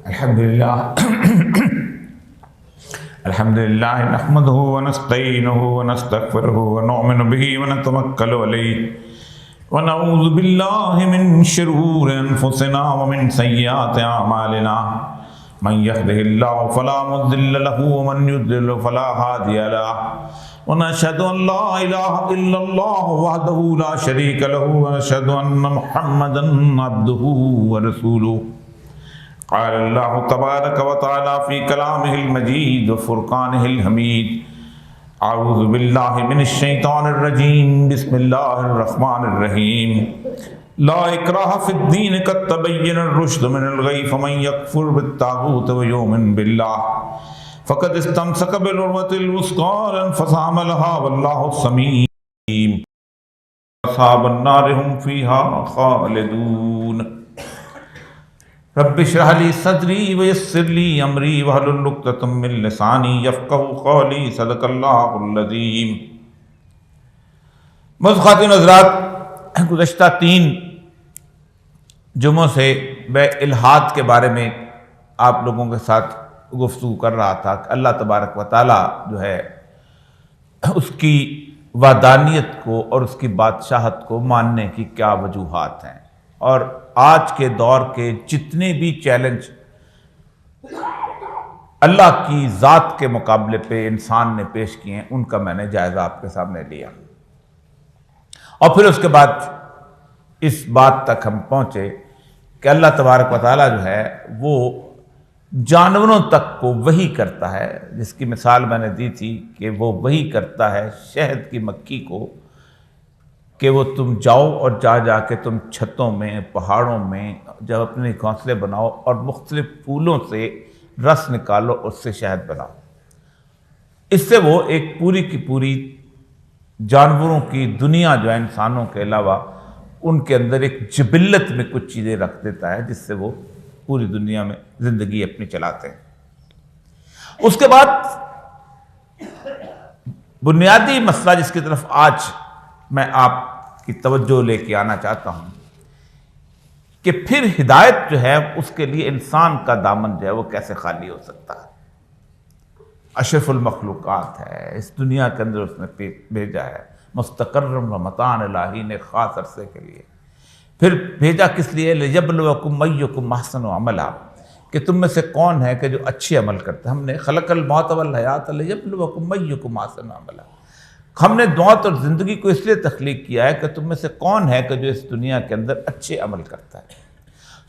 الحمدللہ نحمدہ ونستعینہ ونستغفرہ ونؤمن بہ ونتوکل علیہ ونعوذ باللہ من شرور انفسنا ومن سیئات اعمالنا من یهدہ اللہ فلا مضل له ومن یضلل فلا ہادی له ونشهد ان لا الہ الا اللہ وحدہ لا شریک له ونشهد ان محمدا عبدہ ورسولہ. قال اللہ تبارک و تعالی فی کلامہ المجید وفرقانہ الحمید. اعوذ باللہ من الشیطان الرجیم بسم اللہ الرحمن الرحیم. لا اکراہ فی الدین قد تبین الرشد من الغی فمن یکفر بالطاغوت ویؤمن باللہ فقد استمسک بالعروۃ الوثقی لا انفصام لها واللہ سمیع. اصحاب النار هم فیہا خالدون. رب اشرح لي صدری ویسر لي امری واحلل عقدۃ من لسانی یفقہوا قولی. صدق اللہ العظیم. معزز خواتین و حضرات، گزشتہ 3 جمعوں سے میں الحاد کے بارے میں آپ لوگوں کے ساتھ گفتگو کر رہا تھا کہ اللہ تبارک و تعالیٰ جو ہے اس کی وحدانیت کو اور اس کی بادشاہت کو ماننے کی کیا وجوہات ہیں، اور آج کے دور کے جتنے بھی چیلنج اللہ کی ذات کے مقابلے پہ انسان نے پیش کیے ہیں ان کا میں نے جائزہ آپ کے سامنے لیا. اور پھر اس کے بعد اس بات تک ہم پہنچے کہ اللہ تبارک و تعالیٰ جو ہے وہ جانوروں تک کو وحی کرتا ہے، جس کی مثال میں نے دی تھی کہ وہ وحی کرتا ہے شہد کی مکھی کو کہ وہ تم جاؤ اور جا کے تم چھتوں میں، پہاڑوں میں جب اپنے گھونسلے بناؤ اور مختلف پھولوں سے رس نکالو، اس سے شہد بناؤ. اس سے وہ ایک پوری کی پوری جانوروں کی دنیا جو ہے انسانوں کے علاوہ ان کے اندر ایک جبلت میں کچھ چیزیں رکھ دیتا ہے جس سے وہ پوری دنیا میں زندگی اپنی چلاتے ہیں. اس کے بعد بنیادی مسئلہ جس کی طرف آج میں آپ کی توجہ لے کے آنا چاہتا ہوں کہ پھر ہدایت جو ہے اس کے لیے انسان کا دامن جو ہے وہ کیسے خالی ہو سکتا ہے. اشرف المخلوقات ہے، اس دنیا کے اندر اس نے بھیجا ہے مستقر و متاع الہی نے خاص عرصے کے لیے. پھر بھیجا کس لیے؟ لِيَبْلُوَكُمْ أَيُّكُمْ أَحْسَنُ عَمَلًا، کہ تم میں سے کون ہے کہ جو اچھے عمل کرتا ہے. ہم نے خلق الموت والحیات لِيَبْلُوَكُمْ أَيُّكُمْ أَحْسَنُ عَمَلًا. ہم نے موت اور زندگی کو اس لیے تخلیق کیا ہے کہ تم میں سے کون ہے کہ جو اس دنیا کے اندر اچھے عمل کرتا ہے.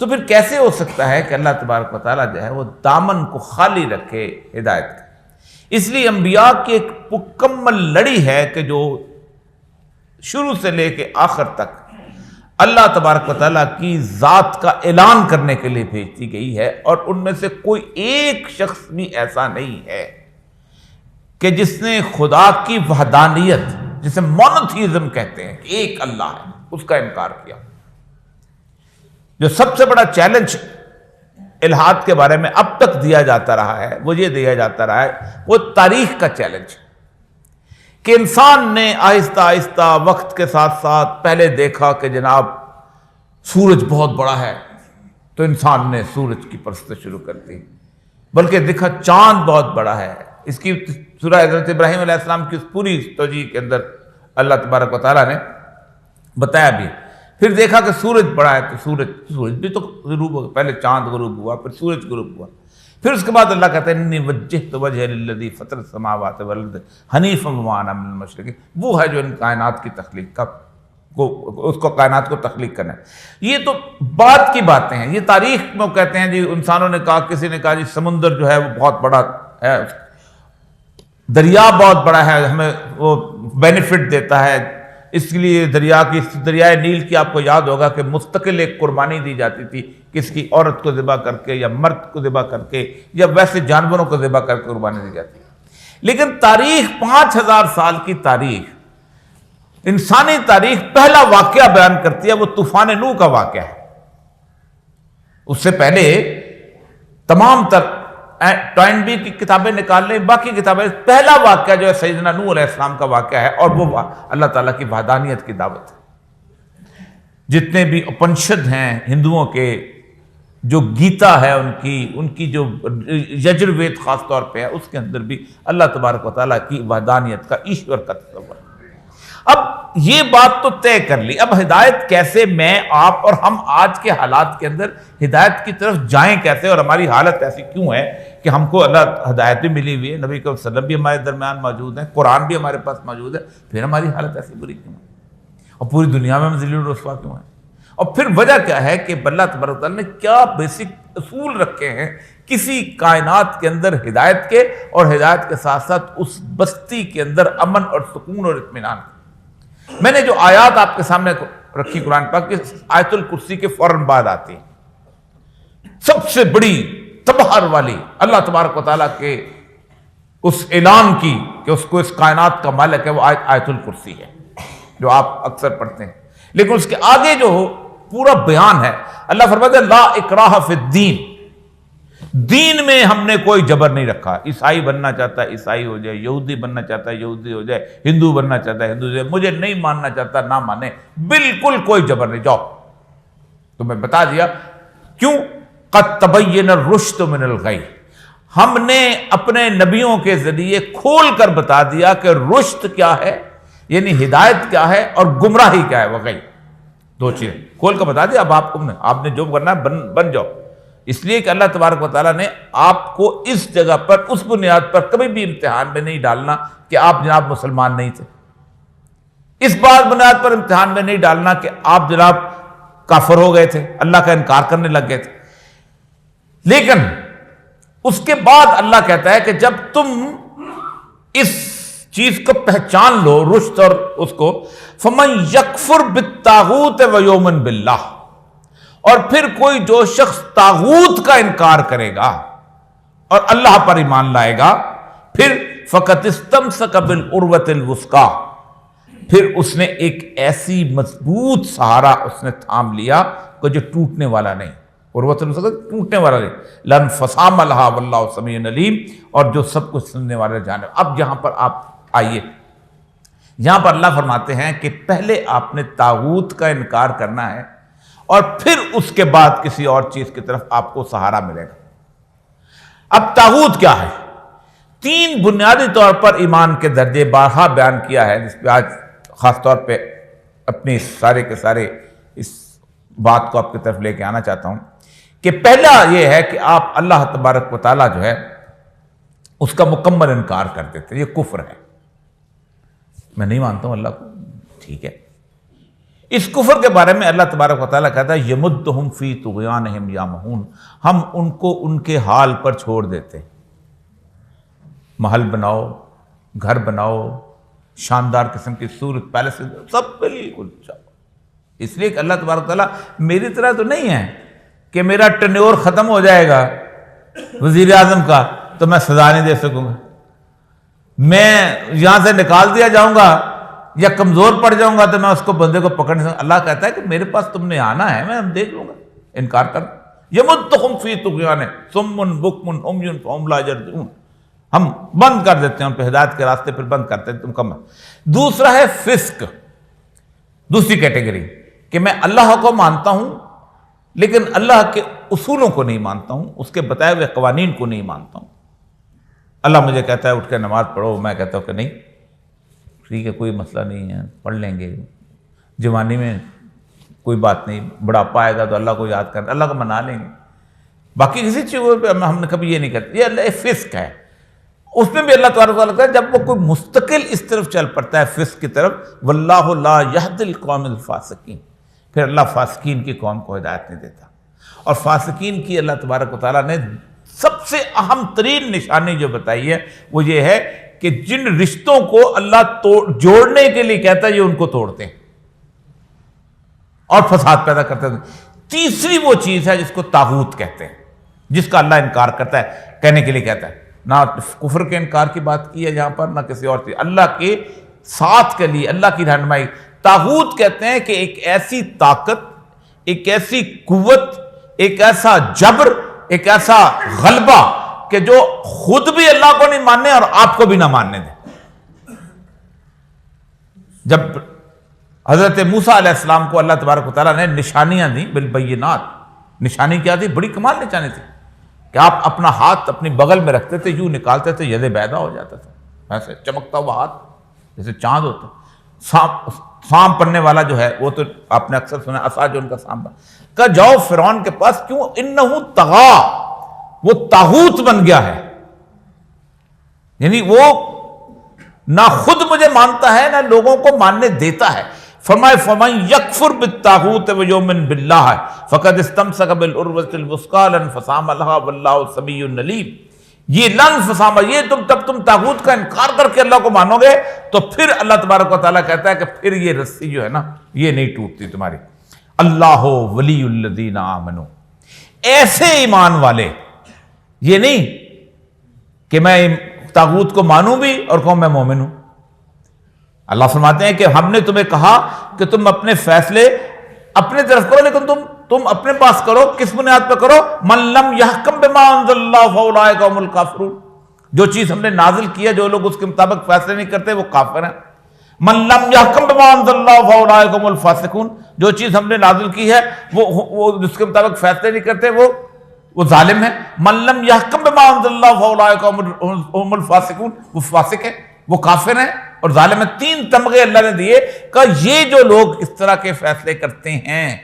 تو پھر کیسے ہو سکتا ہے کہ اللہ تبارک و تعالیٰ جو ہے وہ دامن کو خالی رکھے ہدایت کا؟ اس لیے انبیاء کی ایک مکمل لڑی ہے کہ جو شروع سے لے کے آخر تک اللہ تبارک و تعالیٰ کی ذات کا اعلان کرنے کے لیے بھیجتی گئی ہے، اور ان میں سے کوئی ایک شخص بھی ایسا نہیں ہے کہ جس نے خدا کی وحدانیت، جسے مونوتھیزم کہتے ہیں کہ ایک اللہ ہے، اس کا انکار کیا. جو سب سے بڑا چیلنج الحاد کے بارے میں اب تک دیا جاتا رہا ہے وہ یہ دیا جاتا رہا ہے، وہ تاریخ کا چیلنج کہ انسان نے آہستہ آہستہ وقت کے ساتھ ساتھ پہلے دیکھا کہ جناب سورج بہت بڑا ہے تو انسان نے سورج کی پرستش شروع کر دی، بلکہ دیکھا چاند بہت بڑا ہے. اس کی سورہ حضرت ابراہیم علیہ السلام کی اس پوری توجیہ کے اندر اللہ تبارک و تعالیٰ نے بتایا بھی. پھر دیکھا کہ سورج بڑا ہے تو سورج بھی تو غروب ہو گیا، پہلے چاند غروب ہوا پھر سورج غروب ہوا. پھر اس کے بعد اللہ کہتا ہے انی وجہت وجہی للذی فطر السماوات والارض حنیفا وما انا من المشرکین. وہ ہے جو ان کائنات کی تخلیق کا اس کو کائنات کو تخلیق کرنا ہے. یہ تو بعد کی باتیں ہیں. یہ تاریخ میں کہتے ہیں جی انسانوں نے کہا، کسی نے کہا جی سمندر جو ہے وہ بہت بڑا ہے، دریا بہت بڑا ہے، ہمیں وہ بینیفٹ دیتا ہے. اس لیے دریائے نیل کی آپ کو یاد ہوگا کہ مستقل ایک قربانی دی جاتی تھی، کس کی؟ عورت کو ذبح کر کے یا مرد کو ذبح کر کے یا ویسے جانوروں کو ذبح کر کے قربانی دی جاتی ہے. لیکن تاریخ 5000 سال کی تاریخ، انسانی تاریخ پہلا واقعہ بیان کرتی ہے، وہ طوفان نوح کا واقعہ ہے. اس سے پہلے تمام تر ٹوائنبی کی کتابیں نکال لیں، باقی کتابیں، پہلا واقعہ جو ہے سیدنا نوح علیہ السلام کا واقعہ ہے، اور وہ اللہ تعالیٰ کی وحدانیت کی دعوت ہے. جتنے بھی اپنشد ہیں ہندوؤں کے، جو گیتا ہے ان کی جو یجروید خاص طور پہ ہے، اس کے اندر بھی اللہ تبارک و تعالیٰ کی وحدانیت کا، ایشور کا تصور ہے۔ اب یہ بات تو طے کر لی، اب ہدایت کیسے میں آپ اور ہم آج کے حالات کے اندر ہدایت کی طرف جائیں کیسے، اور ہماری حالت ایسی کیوں ہے کہ ہم کو اللہ ہدایت بھی ملی ہوئی ہے، نبی صلی اللہ علیہ وسلم بھی ہمارے درمیان موجود ہیں، قرآن بھی ہمارے پاس موجود ہے، پھر ہماری حالت ایسی بری کیوں ہے، اور پوری دنیا میں ہم ذلیل و رسوا کیوں ہیں؟ اور پھر وجہ کیا ہے کہ اللہ تبارک و تعالیٰ نے کیا بیسک اصول رکھے ہیں کسی کائنات کے اندر ہدایت کے، اور ہدایت کے ساتھ ساتھ اس بستی کے اندر امن اور سکون اور اطمینان کے۔ میں نے جو آیات آپ کے سامنے رکھی قرآن پاک کی، آیت الکرسی کے فوراً بعد آتی ہے سب سے بڑی تبہر والی اللہ تبارک و تعالیٰ کے اس اعلان کی کہ اس کو اس کائنات کا مالک ہے، وہ آیت الکرسی ہے جو آپ اکثر پڑھتے ہیں۔ لیکن اس کے آگے جو پورا بیان ہے، اللہ فرماتا ہے لا اکراہ فی الدین، دین میں ہم نے کوئی جبر نہیں رکھا۔ عیسائی بننا چاہتا ہے عیسائی ہو جائے، یہودی بننا چاہتا ہے یہودی ہو جائے، ہندو بننا چاہتا ہے ہندو ہو جائے، مجھے نہیں ماننا چاہتا نہ مانے، بالکل کوئی جبر نہیں، جاؤ۔ تو میں بتا دیا کیوں، قد تبین الرشد من الغی، ہم نے اپنے نبیوں کے ذریعے کھول کر بتا دیا کہ رشد کیا ہے، یعنی ہدایت کیا ہے، اور گمراہی کیا ہے، وغی، دو چیزیں کھول کر بتا دیا۔ اب آپ نے جو کرنا ہے بن جاؤ، اس لیے کہ اللہ تبارک و تعالیٰ نے آپ کو اس جگہ پر، اس بنیاد پر کبھی بھی امتحان میں نہیں ڈالنا کہ آپ جناب مسلمان نہیں تھے، اس بات بنیاد پر امتحان میں نہیں ڈالنا کہ آپ جناب کافر ہو گئے تھے، اللہ کا انکار کرنے لگ گئے تھے۔ لیکن اس کے بعد اللہ کہتا ہے کہ جب تم اس چیز کو پہچان لو، رشد اور اس کو، فمن یکفر بالطاغوت ویؤمن باللہ، اور پھر کوئی جو شخص طاغوت کا انکار کرے گا اور اللہ پر ایمان لائے گا، پھر فقط استمسک بالعروۃ الوثقی، پھر اس نے ایک ایسی مضبوط سہارا اس نے تھام لیا کہ جو ٹوٹنے والا نہیں، عروۃ الوثقی ٹوٹنے والا نہیں، لن فسام لہا واللہ سمیع علیم، اور جو سب کچھ سننے والے جانے۔ اب یہاں پر آپ آئیے، یہاں پر اللہ فرماتے ہیں کہ پہلے آپ نے طاغوت کا انکار کرنا ہے، اور پھر اس کے بعد کسی اور چیز کی طرف آپ کو سہارا ملے گا۔ اب طاغوت کیا ہے؟ تین بنیادی طور پر ایمان کے درجے بارہا بیان کیا ہے، جس پہ آج خاص طور پہ اپنی سارے کے سارے اس بات کو آپ کی طرف لے کے آنا چاہتا ہوں کہ پہلا یہ ہے کہ آپ اللہ تبارک و تعالیٰ جو ہے اس کا مکمل انکار کر دیتے، یہ کفر ہے، میں نہیں مانتا ہوں اللہ کو، ٹھیک ہے۔ اس کفر کے بارے میں اللہ تبارک و تعالیٰ کہتا ہے یمدہم فی طغیانہم یعمہون، ہم ان کو ان کے حال پر چھوڑ دیتے، محل بناؤ، گھر بناؤ، شاندار قسم کی صورت پیلس، سب بالکل چاہو، اس لیے کہ اللہ تبارک و تعالیٰ میری طرح تو نہیں ہے کہ میرا ٹینیور ختم ہو جائے گا وزیر اعظم کا تو میں سزا نہیں دے سکوں گا، میں یہاں سے نکال دیا جاؤں گا یا کمزور پڑ جاؤں گا تو میں اس کو بندے کو پکڑ نہیں سکتا۔ اللہ کہتا ہے کہ میرے پاس تم نے آنا ہے، میں دیکھ لوں گا، انکار کر۔ یمدہم فی طغیانہم صم بکم عمی فہم لا یرجعون، ہم بند کر دیتے ہیں ان پہ، ہدایت کے راستے پھر بند کرتے ہیں تم کم۔ دوسرا ہے فسق، دوسری کیٹیگری کہ میں اللہ کو مانتا ہوں لیکن اللہ کے اصولوں کو نہیں مانتا ہوں، اس کے بتائے ہوئے قوانین کو نہیں مانتا ہوں۔ اللہ مجھے کہتا ہے اٹھ کے نماز پڑھو، میں کہتا ہوں کہ نہیں، ٹھیک ہے کوئی مسئلہ نہیں ہے، پڑھ لیں گے، جوانی میں کوئی بات نہیں، بڑھاپا آئے گا تو اللہ کو یاد کرنا، اللہ کو منا لیں گے، باقی کسی چیز پہ ہم نے کبھی یہ نہیں کرتے۔ یہ اللہ فسق ہے، اس میں بھی اللہ تبارک و تعالیٰ کہتا ہے جب وہ کوئی مستقل اس طرف چل پڑتا ہے فسق کی طرف، واللہ لا یہدی القوم الفاسقین، پھر اللہ فاسقین کی قوم کو ہدایت نہیں دیتا۔ اور فاسقین کی اللہ تبارک و تعالیٰ نے سب سے اہم ترین نشانی جو بتائی ہے وہ یہ ہے کہ جن رشتوں کو اللہ جوڑنے کے لیے کہتا ہے یہ ان کو توڑتے ہیں اور فساد پیدا کرتے ہیں۔ تیسری وہ چیز ہے جس کو طاغوت کہتے ہیں، جس کا اللہ انکار کرتا ہے، کہنے کے لیے کہتا ہے، نہ کفر کے انکار کی بات کی ہے یہاں پر، نہ کسی اور چیز، اللہ کے ساتھ کے لیے، اللہ کی رہنمائی۔ طاغوت کہتے ہیں کہ ایک ایسی طاقت، ایک ایسی قوت، ایک ایسا جبر، ایک ایسا غلبہ کہ جو خود بھی اللہ کو نہیں ماننے اور آپ کو بھی نہ ماننے دے۔ جب حضرت موسیٰ علیہ السلام کو اللہ تبارک و تعالیٰ نے نشانیاں دیں بالبینات، نشانی کیا تھی؟ بڑی کمال نشانی تھی کہ آپ اپنا ہاتھ اپنی بغل میں رکھتے تھے، یوں نکالتے تھے، ید بیضا ہو جاتا تھا، ایسے چمکتا ہوا ہاتھ جیسے چاند ہوتا۔ سام پڑھنے والا جو ہے وہ تو آپ نے اکثر سنا، عصا جو ان کا سام کہا جاؤ فرعون کے پاس، کیوں؟ انہو طغا، وہ طاغوت بن گیا ہے، یعنی وہ نہ خود مجھے مانتا ہے نہ لوگوں کو ماننے دیتا ہے۔ فرمائے فَمَن يَكْفُرْ بِالطَّاغُوتِ وَيُؤْمِنْ بِاللَّهِ فَقَدِ اسْتَمْسَكَ بِالْعُرْوَةِ الْوُثْقَىٰ لَا انفِصَامَ لَهَا وَاللَّهُ سَمِيعٌ عَلِيمٌ۔ یہ لا انفصام، یہ تم طاغوت کا انکار کر کے اللہ کو مانو گے تو پھر اللہ تبارک و تعالیٰ کہتا ہے کہ پھر یہ رسی جو ہے نا یہ نہیں ٹوٹتی تمہاری۔ اللہ ولی الذین آمنوا، ایسے ایمان والے، یہ نہیں کہ میں طاغوت کو مانوں بھی اور کہوں میں مومن ہوں۔ اللہ فرماتے ہیں کہ ہم نے تمہیں کہا کہ تم اپنے فیصلے اپنے طرف کرو، لیکن تم اپنے پاس کرو، کس بنیاد پہ کرو؟ من لم یحکم بما انزل اللہ فاولئک هم الکافرون، جو چیز ہم نے نازل کی ہے جو لوگ اس کے مطابق فیصلے نہیں کرتے وہ کافر ہیں۔ من لم یحکم بما انزل اللہ فاولئک هم الفاسقون، جو چیز ہم نے نازل کی ہے وہ جس کے مطابق فیصلے نہیں کرتے وہ ظالم ہے۔ من لم یحکم بما انزل اللہ فاولئک هم الفاسقون، وہ فاسق ہے، وہ کافر ہیں اور ظالم ہے۔ تین تمغے اللہ نے دیے کہ یہ جو لوگ اس طرح کے فیصلے کرتے ہیں،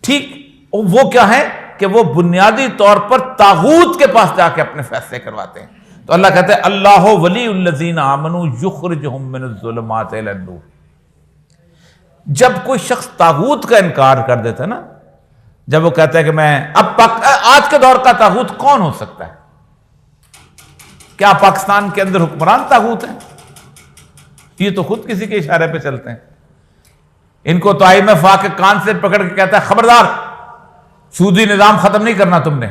ٹھیک، وہ کیا ہے کہ وہ بنیادی طور پر طاغوت کے پاس جا کے اپنے فیصلے کرواتے ہیں۔ تو اللہ کہتے ہیں اللہ ولی الذین آمنوا یخرجہم من الظلمات الی النور۔ جب کوئی شخص طاغوت کا انکار کر دیتا ہے نا، جب وہ کہتا ہے کہ میں آج کے دور کا طاغوت کون ہو سکتا ہے؟ کیا پاکستان کے اندر حکمران طاغوت ہیں؟ یہ تو خود کسی کے اشارے پہ چلتے ہیں۔ ان کو تو IMF آ کے کان سے پکڑ کے کہتا ہے خبردار سودی نظام ختم نہیں کرنا تم نے۔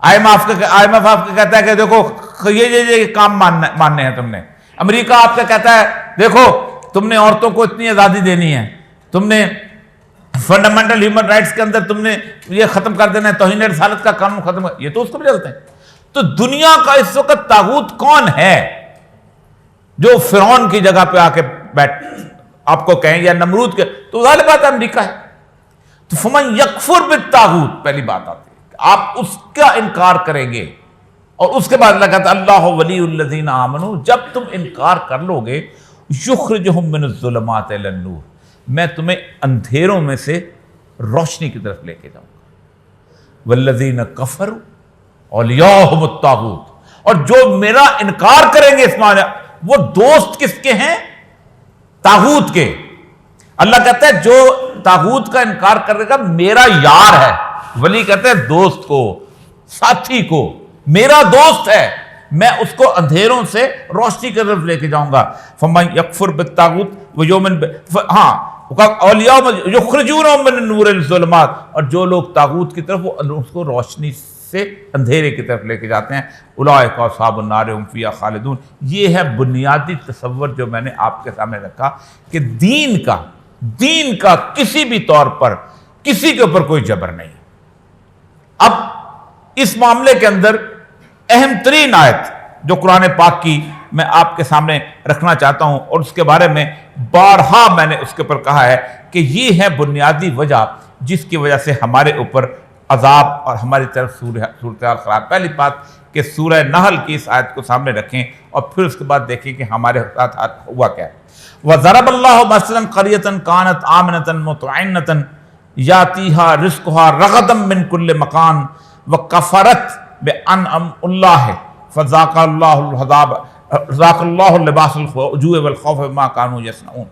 IMF آپ کو کہتا ہے کہ دیکھو یہ کام ماننے ہیں تم نے۔ امریکہ آپ سے کہتا ہے دیکھو تم نے عورتوں کو اتنی آزادی دینی ہے، تم نے فنڈامنٹل ہیومن رائٹس کے اندر تم نے یہ ختم کر دینا ہے، توہین رسالت کا قانون ختم کر، یہ تو اس کو بھی چلتے ہیں۔ تو دنیا کا اس وقت طاغوت کون ہے جو فرعون کی جگہ پہ آ کے بیٹھ آپ کو کہیں، یا نمرود کے؟ تو ظاہر بات ہے امریکہ ہے۔ تو فمن یکفر بالطاغوت، پہلی بات آتی ہے کہ آپ اس کا انکار کریں گے، اور اس کے بعد اللہ کہتا ہے اللہ ولی الذین آمنوا، جب تم انکار کر لو گے یخرجہم من الظلمات الی النور، میں تمہیں اندھیروں میں سے روشنی کی طرف لے کے جاؤں گا۔ والذین کفروا اولیاءہم الطاغوت، اور جو میرا انکار کریں گے اس معنی وہ دوست کس کے ہیں؟ طاغوت کے۔ اللہ کہتا ہے جو طاغوت کا انکار کرے گا میرا یار ہے، ولی کہتا ہے دوست کو، ساتھی کو، میرا دوست ہے، میں اس کو اندھیروں سے روشنی کی طرف لے کے جاؤں گا۔ فمن یکفر بالطاغوت ویؤمن اولیاء یخرجونہم من النور الی الظلمات، اور جو لوگ طاغوت کی طرف وہ اس کو روشنی سے اندھیرے کی طرف لے کے جاتے ہیں، اولئک اصحاب النار هم فیہا خالدون۔ یہ ہے بنیادی تصور جو میں نے آپ کے سامنے رکھا کہ دین کا کسی بھی طور پر کسی کے اوپر کوئی جبر نہیں۔ اب اس معاملے کے اندر اہم ترین آیت جو قرآن پاک کی میں آپ کے سامنے رکھنا چاہتا ہوں، اور اس کے بارے میں بارہا میں نے اس کے اوپر کہا ہے کہ یہ ہے بنیادی وجہ جس کی وجہ سے ہمارے اوپر عذاب اور ہماری طرف صورتحال خراب۔ پہلی بات کہ سورہ نحل کی اس آیت کو سامنے رکھیں اور پھر اس کے بعد دیکھیں کہ ہمارے ساتھ ہوا کیا ہے۔ وَضَرَبَ اللَّهُ مَثَلًا قَرْيَةً كَانَتْ آمِنَةً مُطْمَئِنَّةً يَأْتِيهَا رِزْقُهَا رَغَدًا مِّن كُلِّ مَكَانٍ وَكَفَرَتْ بِأَنْعُمِ اللَّهِ فَذَاقَ اللَّهُ لِبَاسَ الْجُوعِ وَالْخَوْفِ بِمَا كَانُوا يَصْنَعُونَ۔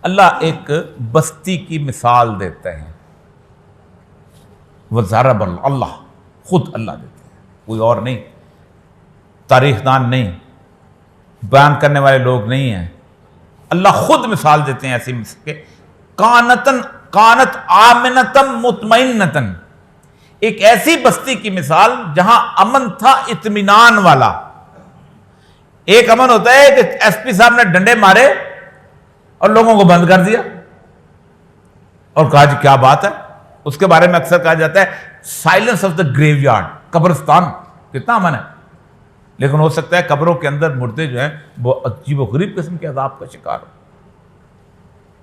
اللہ ایک بستی کی مثال دیتے ہیں۔ وَضَرَبَ اللہ، خود اللہ دیتے ہیں، کوئی اور نہیں، تاریخ دان نہیں، بیان کرنے والے لوگ نہیں ہیں، اللہ خود مثال دیتے ہیں ایسی مثال کہ کانت آمنتم مطمئنتن، ایک ایسی بستی کی مثال جہاں امن تھا، اطمینان والا۔ ایک امن ہوتا ہے کہ ایس پی صاحب نے ڈنڈے مارے اور لوگوں کو بند کر دیا اور کہا جی کیا بات ہے، اس کے بارے میں اکثر کہا جاتا ہے سائلنس آف دا گریو یارڈ، قبرستان کتنا امن ہے، لیکن ہو سکتا ہے قبروں کے اندر مردے جو ہیں وہ عجیب و غریب قسم کے عذاب کا شکار ہو۔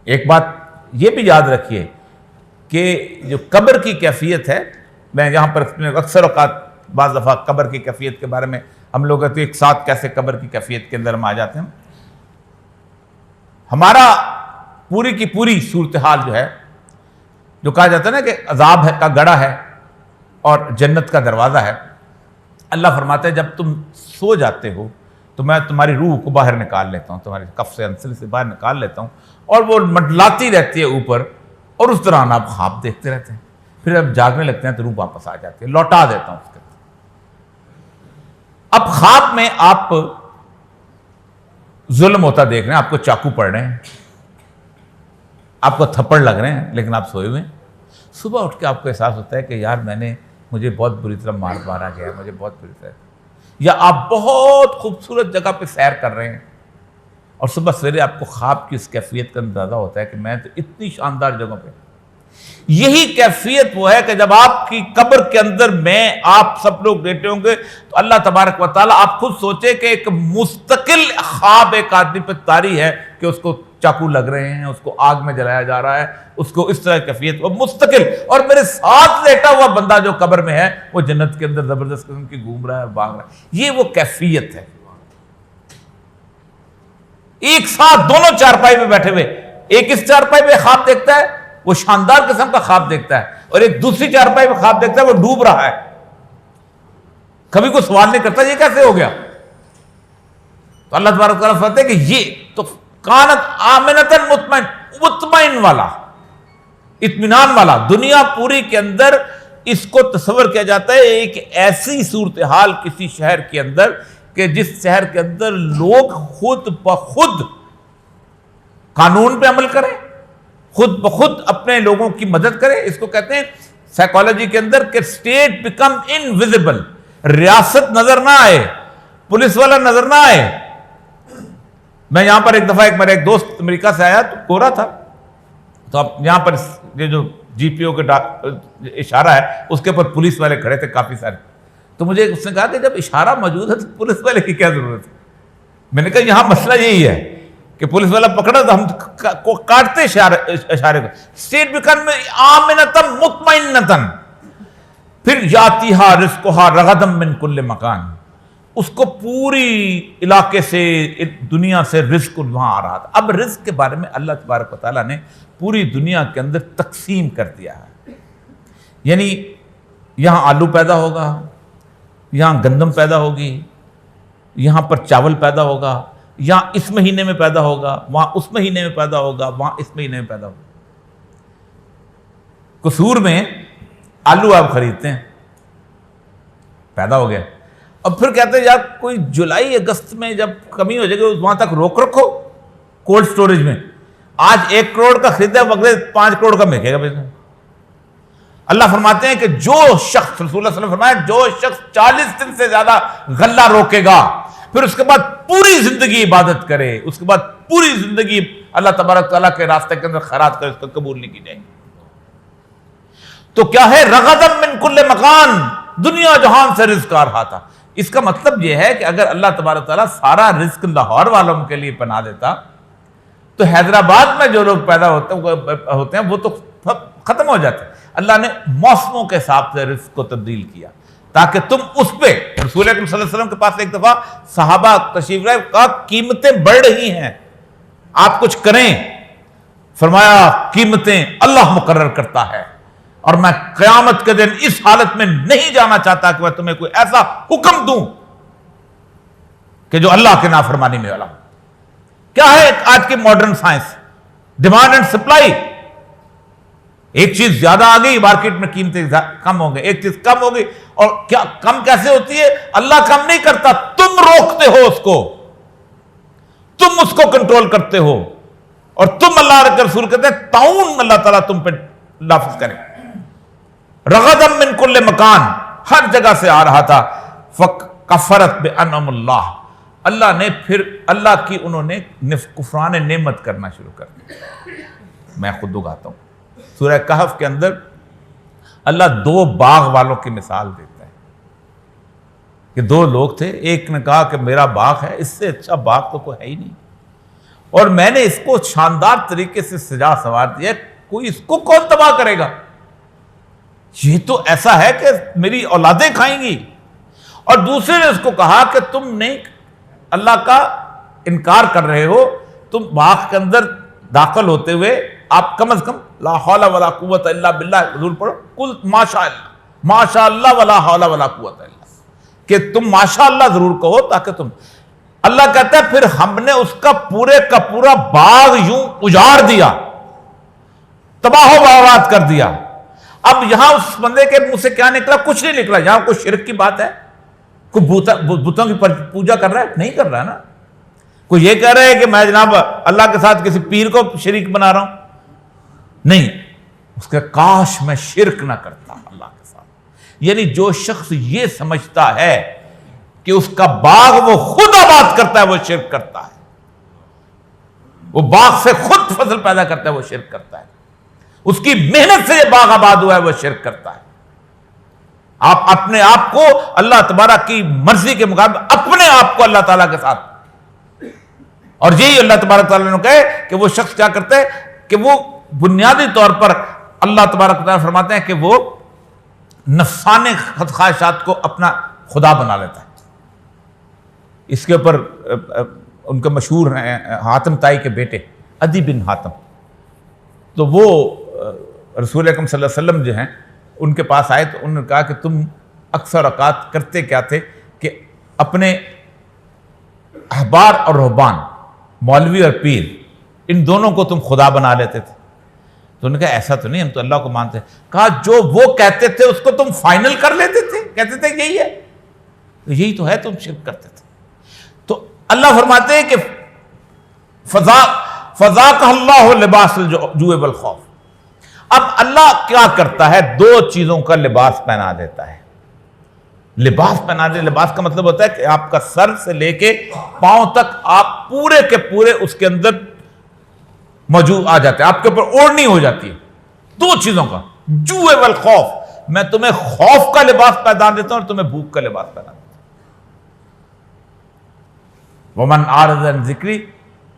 ایک بات یہ بھی یاد رکھیے کہ جو قبر کی کیفیت ہے، میں یہاں پر اکثر اوقات بعض دفعہ قبر کی کیفیت کے بارے میں ہم لوگ کہتے ہیں ایک ساتھ کیسے قبر کی کیفیت کے اندر ہم آ جاتے ہیں. ہمارا پوری کی پوری صورتحال جو ہے، جو کہا جاتا ہے نا کہ عذاب کا گڑھا ہے اور جنت کا دروازہ ہے، اللہ فرماتا ہے جب تم سو جاتے ہو تو میں تمہاری روح کو باہر نکال لیتا ہوں، تمہارے کف سے انسل سے باہر نکال لیتا ہوں، اور وہ منڈلاتی رہتی ہے اوپر، اور اس دوران آپ خواب دیکھتے رہتے ہیں. پھر اب جاگنے لگتے ہیں تو روح واپس آ جاتی ہے، لوٹا دیتا ہوں اس کے. اب خواب میں آپ ظلم ہوتا دیکھ رہے ہیں، آپ کو چاقو پڑ رہے ہیں، آپ کو تھپڑ لگ رہے ہیں، لیکن آپ سوئے ہوئے ہیں. صبح اٹھ کے آپ کو احساس ہوتا ہے کہ یار مجھے بہت بری طرح مارا گیا ہے، مجھے بہت بری طرح. یا آپ بہت خوبصورت جگہ پہ سیر کر رہے ہیں اور صبح سویرے آپ کو خواب کی اس کیفیت کا اندازہ ہوتا ہے کہ میں تو اتنی شاندار جگہ پہ. یہی کیفیت وہ ہے کہ جب آپ کی قبر کے اندر میں آپ سب لوگ لیٹے ہوں گے تو اللہ تبارک و تعالیٰ، آپ خود سوچے کہ ایک مستقل خواب ایک آدمی پہ طاری ہے کہ اس کو چاقو لگ رہے ہیں، اس کو آگ میں جلایا جا رہا ہے، اس کو اس طرح کیفیت وہ مستقل، اور میرے ساتھ لیٹا ہوا بندہ جو قبر میں ہے وہ جنت کے اندر زبردست قسم کی گھوم رہا ہے، بھاگ رہا ہے. یہ وہ کیفیت ہے. ایک ساتھ دونوں چارپائی میں بیٹھے ہوئے، ایک اس چارپائی میں خواب دیکھتا ہے، وہ شاندار قسم کا خواب دیکھتا ہے، اور ایک دوسری چارپائی میں خواب دیکھتا ہے، وہ ڈوب رہا ہے. کبھی کوئی سوال نہیں کرتا یہ کیسے ہو گیا. تو اللہ تبارک و تعالیٰ فرماتے ہیں کہ یہ تو کانت آمنتن مطمئن والا، اطمینان والا. دنیا پوری کے اندر اس کو تصور کیا جاتا ہے ایک ایسی صورتحال کسی شہر کے اندر کہ جس شہر کے اندر لوگ خود بخود قانون پہ عمل کریں، خود بخود اپنے لوگوں کی مدد کریں. اس کو کہتے ہیں سائیکالوجی کے اندر کہ اسٹیٹ بیکم انویزیبل. ریاست نظر نہ آئے، پولیس والا نظر نہ آئے. میں یہاں پر ایک دفعہ میرا ایک دوست امریکہ سے آیا تو گورا تھا، تو اب یہاں پر یہ جو جی پی او کا اشارہ ہے اس کے اوپر پولیس والے کھڑے تھے کافی سارے. تو مجھے اس نے کہا کہ جب اشارہ موجود ہے تو پولیس والے کی کیا ضرورت ہے. میں نے کہا یہاں مسئلہ یہی ہے کہ پولیس والا پکڑا تو ہم کاٹتے اشارے کو. اسٹیٹ بیکم آمنتن مطمئنتن. پھر یاتیہا رزقہا رغدم من کل مکان. اس کو پوری علاقے سے دنیا سے رزق وہاں آ رہا تھا. اب رزق کے بارے میں اللہ تبارک و تعالیٰ نے پوری دنیا کے اندر تقسیم کر دیا ہے. یعنی یہاں آلو پیدا ہوگا، یہاں گندم پیدا ہوگی، یہاں پر چاول پیدا ہوگا، یہاں اس مہینے میں پیدا ہوگا، وہاں اس مہینے میں پیدا ہوگا، وہاں اس مہینے میں پیدا ہوگا. قصور میں آلو آپ خریدتے ہیں، پیدا ہو گیا، اب پھر کہتے ہیں یار کوئی جولائی اگست میں جب کمی ہو جائے گی وہاں تک روک رکھو کولڈ سٹوریج میں. آج 1 کروڑ کا خریدا اگلے 5 کروڑ کا مہنگے گا بزنس. اللہ فرماتے ہیں کہ جو شخص، رسول اللہ صلی اللہ علیہ وسلم فرمایا، جو شخص 40 دن سے زیادہ غلہ روکے گا، پھر اس کے بعد پوری زندگی عبادت کرے، اس کے بعد پوری زندگی اللہ تبارک تعالیٰ کے راستے کے اندر خیرات کرے، اس کو قبول نہیں کی جائے گی. تو کیا ہے؟ رغدم من کل مکان. دنیا جہان سے رزق آ رہا تھا. اس کا مطلب یہ ہے کہ اگر اللہ تبارک تعالیٰ سارا رزق لاہور والوں کے لیے بنا دیتا تو حیدرآباد میں جو لوگ پیدا ہوتے ہیں وہ تو ختم ہو جاتے. اللہ نے موسموں کے حساب سے رزق کو تبدیل کیا تاکہ تم اس پہ. رسول اکرم صلی اللہ علیہ وسلم کے پاس ایک دفعہ صحابہ تشریف لائے، کہا قیمتیں بڑھ رہی ہیں، آپ کچھ کریں. فرمایا قیمتیں اللہ مقرر کرتا ہے، اور میں قیامت کے دن اس حالت میں نہیں جانا چاہتا کہ میں تمہیں کوئی ایسا حکم دوں کہ جو اللہ کے نافرمانی میں والا. کیا ہے آج کی modern science? Demand and supply. ایک چیز زیادہ آ گئی، مارکیٹ میں قیمتیں کم ہو گئی. ایک چیز کم ہو گئی. اور کیا کم کیسے ہوتی ہے؟ اللہ کم نہیں کرتا، تم روکتے ہو اس کو، تم اس کو کنٹرول کرتے ہو، اور تم اللہ کے رسول کہتے ہیں تعاون اللہ تعالیٰ تم پہ نافذ کرے. رغدم من کل مکان، ہر جگہ سے آ رہا تھا. فکفرت بانعم اللہ. اللہ نے پھر اللہ کی انہوں نے کفران نعمت کرنا شروع کر دیا. میں خود اگاتا ہوں. سورہ کہف کے اندر اللہ 2 باغ والوں کی مثال دیتا ہے کہ 2 لوگ تھے. ایک نے کہا کہ میرا باغ ہے، اس سے اچھا باغ تو کوئی ہے ہی نہیں، اور میں نے اس کو شاندار طریقے سے سجا سنوار دیا. کوئی اس کو کون تباہ کرے گا؟ یہ تو ایسا ہے کہ میری اولادیں کھائیں گی. اور دوسرے نے اس کو کہا کہ تم نے اللہ کا انکار کر رہے ہو, تم باغ کے اندر داخل ہوتے ہوئے آپ کم از کم لا حول ولا قوت الا باللہ حضور پڑھو, قل ماشاء اللہ ولا حول ولا قوت الا, کہ تم ماشاء اللہ ضرور کہو تاکہ تم. اللہ کہتا ہے پھر ہم نے اس کا پورے کا پورا باغ یوں اجاڑ دیا, تباہ و برباد کر دیا. اب یہاں اس بندے کے منہ سے کیا نکلا؟ کچھ نہیں نکلا. یہاں کوئی شرک کی بات ہے؟ کوئی بتوں کی پوجا کر رہا ہے؟ نہیں کر رہا نا. کوئی یہ کہہ رہا ہے کہ میں جناب اللہ کے ساتھ کسی پیر کو شریک بنا رہا ہوں؟ نہیں. اس کا کاش میں شرک نہ کرتا اللہ کے ساتھ. یعنی جو شخص یہ سمجھتا ہے کہ اس کا باغ وہ خود آباد کرتا ہے وہ شرک کرتا ہے, وہ باغ سے خود فصل پیدا کرتا ہے وہ شرک کرتا ہے, اس کی محنت سے یہ باغ آباد ہوا ہے وہ شرک کرتا ہے. آپ اپنے آپ کو اللہ تبارک کی مرضی کے مقابلے اپنے آپ کو اللہ تعالیٰ کے ساتھ, اور یہی اللہ تبارک تعالیٰ نے کہے کہ وہ شخص کیا کرتا ہے کہ وہ بنیادی طور پر اللہ تبارک تعالیٰ فرماتے ہیں کہ وہ نفسانی خواہشات کو اپنا خدا بنا لیتا ہے. اس کے اوپر ان کے مشہور ہیں حاتم طائی کے بیٹے عدی بن حاتم, تو وہ رسول اکرم صلی اللہ علیہ وسلم جو ہیں ان کے پاس آئے تو انہوں نے کہا کہ تم اکثر اوقات کرتے کیا تھے کہ اپنے احبار اور رہبان, مولوی اور پیر, ان دونوں کو تم خدا بنا لیتے تھے. تو انہوں نے کہا ایسا تو نہیں, ہم تو اللہ کو مانتے ہیں. کہا جو وہ کہتے تھے اس کو تم فائنل کر لیتے تھے, کہتے تھے یہی ہے, یہی تو ہے, تم شرک کرتے تھے. تو اللہ فرماتے ہیں کہ فذاق اللہ لباس الجوع والخوف. اب اللہ کیا کرتا ہے؟ دو چیزوں کا لباس پہنا دیتا ہے. لباس پہنا دے, لباس کا مطلب ہوتا ہے کہ آپ کا سر سے لے کے پاؤں تک آپ پورے کے پورے اس کے اندر موجود آ جاتے ہیں, آپ کے اوپر اوڑھنی ہو جاتی ہے. دو چیزوں کا, جوع والخوف. میں تمہیں خوف کا لباس پہنا دیتا ہوں اور تمہیں بھوک کا لباس پہنا دیتا ہوں. ومن اعرض عن ذکری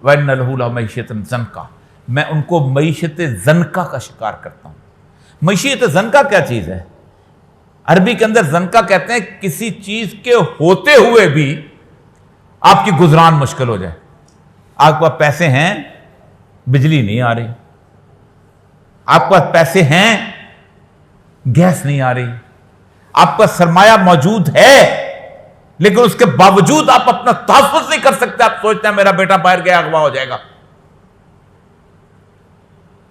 وان له معیشۃ ضنکا. میں ان کو معیشت زنکا کا شکار کرتا ہوں. معیشت زنکا کیا چیز ہے؟ عربی کے اندر زنکا کہتے ہیں کسی چیز کے ہوتے ہوئے بھی آپ کی گزران مشکل ہو جائے. آپ کے پاس پیسے ہیں, بجلی نہیں آ رہی. آپ کے پاس پیسے ہیں, گیس نہیں آ رہی. آپ کا سرمایہ موجود ہے لیکن اس کے باوجود آپ اپنا تحفظ نہیں کر سکتے. آپ سوچتے ہیں میرا بیٹا باہر گیا اغوا ہو جائے گا.